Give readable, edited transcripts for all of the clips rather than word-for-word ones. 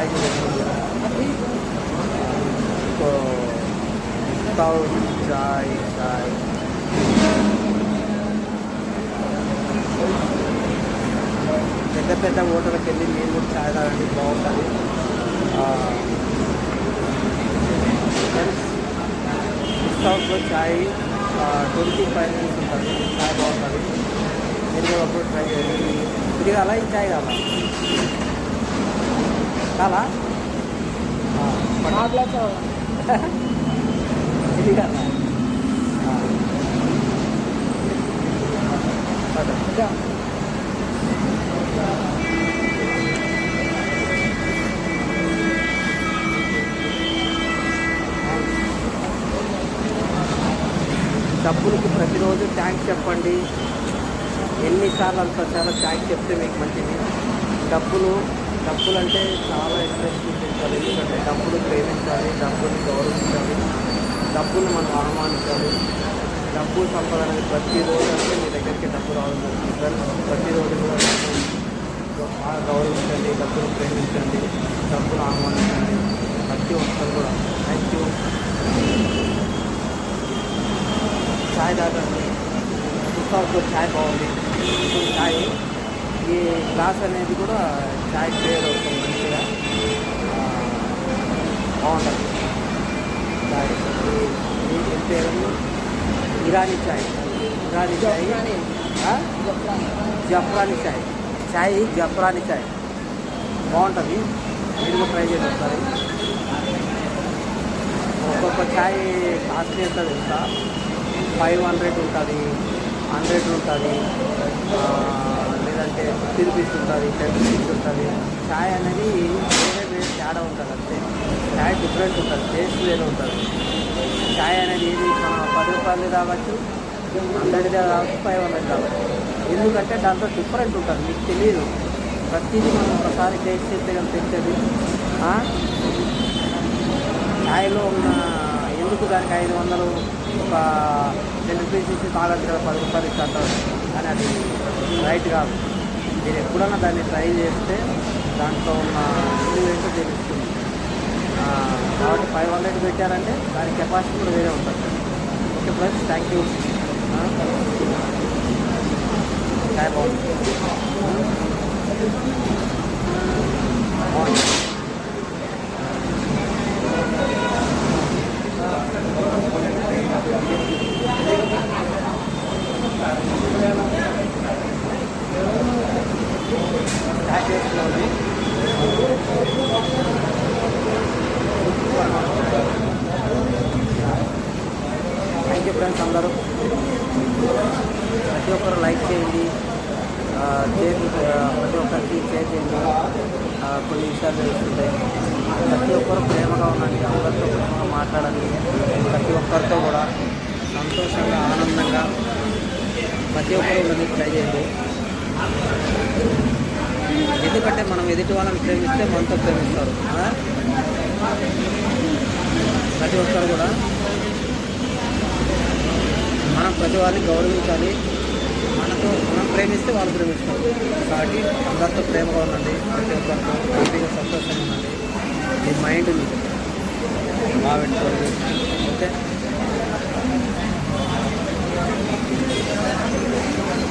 चाय तो चाय चाय పెద్ద పెద్ద హోటల్కి వెళ్ళి మీరు కూడా చాయ్ తాగండి, బాగుంటుంది. డిస్కౌంట్లో చాయ్ 25 రూపీస్ ఉంటుంది. చాయ్ బాగుంటుంది, మీరు కూడా అప్పుడు ట్రై చేయండి. ఇది కాలా, ఈ చాయ్ కాలా కాలా ఇది కాలా డబ్బులకి ప్రతిరోజు థ్యాంక్స్ చెప్పండి. ఎన్నిసార్లు అంతసార్లు థ్యాంక్స్ చెప్తే మీకు మంచిది. డబ్బులు అంటే చాలా ఎక్స్ప్రెషన్ చేస్తారు. ఎందుకంటే డబ్బులు ప్రేమించాలి, డబ్బుని గౌరవించాలి, డబ్బులు మనం అవమానించాలి. డబ్బు సంపద అనేది ప్రతిరోజు అంటే మీ దగ్గరికి డబ్బు రావడం జరుగుతుంది. ప్రతిరోజు కూడా గౌరవించండి, డబ్బులు ప్రేమించండి, డబ్బులు ఆహ్వానించండి. ప్రతి ఒక్కరు కూడా థ్యాంక్ యూ. చాయ్ తాగండి, చూసుకోవచ్చు చాయ్ బాగుంది. చాయ్ ఈ గ్లాస్ అనేది కూడా చాయ్ క్లియర్ అవుతుంది, మంచిగా బాగుంటుంది. చాయ్ ఈ పేరు ఇరానీ చాయ్, జఫ్రానీ చాయ్, చాయ్ జఫ్రానీ చాయ్ బాగుంటుంది. మీరు కూడా ట్రై చేసి వస్తారు. ఒక్కొక్క చాయ్ కాస్ట్ ఎంత తెలుసా? 500 ఉంటుంది, 100 ఉంటుంది, లేదంటే 50 రూపీస్ ఉంటుంది, 10 రూపీస్ ఉంటుంది. చాయ్ అనేది వేరే తేడా ఉంటుంది, అంతే. చాయ్ డిఫరెంట్ ఉంటుంది, టేస్ట్ వేరే ఉంటుంది. చాయ్ అనేది ఏది మన 10 రూపాయలు కావచ్చు, 100 కావచ్చు, 500 కావచ్చు. ఎందుకంటే దాంట్లో డిఫరెంట్ ఉంటుంది, మీకు తెలియదు. ప్రతిదీ మనం ఒకసారి టేస్ట్ చేస్తే కానీ తెచ్చేది. ఛాయ్లో ఉన్న ఎందుకు దానికి 500 ఒక 10 రూపీస్ ఇచ్చి తాగచ్చు కదా, 10 రూపాయలు ఇచ్చి అంటారు. కానీ అది రైట్ కాదు. మీరు ఎప్పుడన్నా దాన్ని ట్రై చేస్తే దాంట్లో ఉన్న ఇది ఏంటో తెలుస్తుంది. కాబట్టి 500 పెట్టారంటే దాని కెపాసిటీ కూడా వేరే ఉంటుంది. Okay friends, thank you. చాయ్ బాగుంది. థ్యాంక్ యూ ఫ్రెండ్స్ అందరూ. ప్రతి ఒక్కరు లైక్ చేయండి, ప్రతి ఒక్కరికి షేర్ చేయండి. కొన్ని విషయాలు తెలుస్తుంటాయి. ప్రతి ఒక్కరు ప్రేమగా ఉండండి, అందరితో ప్రేమగా మాట్లాడండి. ప్రతి ఒక్కరితో కూడా సంతోషంగా ఆనందంగా ప్రతి ఒక్కరు ఉండడానికి ట్రై చేయండి. ఎందుకంటే మనం ఎదుటి వాళ్ళని ప్రేమిస్తే మనతో ప్రేమిస్తారు. ప్రతి ఒక్కరు కూడా మనం ప్రతి వారిని గౌరవించాలి. మనం ప్రేమిస్తే వాళ్ళు ప్రేమిస్తారు. కాబట్టి అందరితో ప్రేమగా ఉండండి, ప్రతి ఒక్కరితో హ్యాపీగా సంతోషంగా ఉండండి. మీ మైండ్ని బాగా పెట్టుకోండి. ఓకే,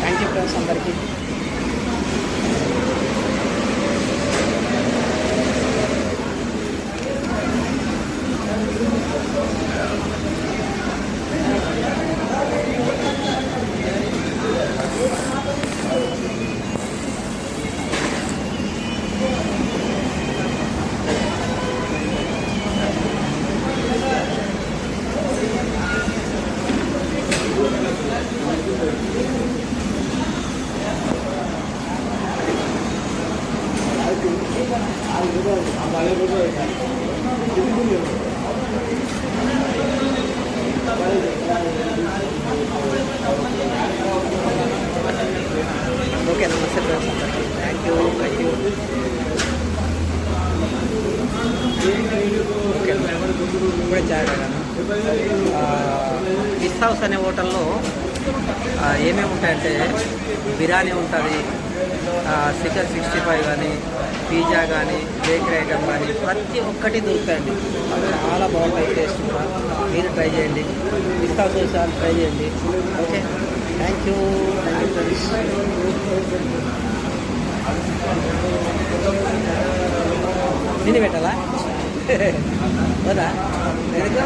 థ్యాంక్ యూ ఫ్రెండ్స్ అందరికీ. ఓకే, నమస్తే ఫ్రెండ్స్ అందరికీ. Thank you. ఓకే, ఇప్పుడే చాయ్ తాగాను. గెస్ట్ హౌస్ అనే హోటల్లో ఏమేమి ఉంటాయంటే బిర్యానీ ఉంటుంది, చికెన్ 65 కానీ పిజ్జా కానీ బేకరీ ఐటమ్ కానీ ప్రతి ఒక్కటి దొరుకుతాయండి. చాలా బాగుంటాయి టేస్ట్ కూడా. మీరు ట్రై చేయండి, పిస్తా సోస్ ట్రై చేయండి. Okay, thank you friends. తిని పెట్టాలా వదా వెనక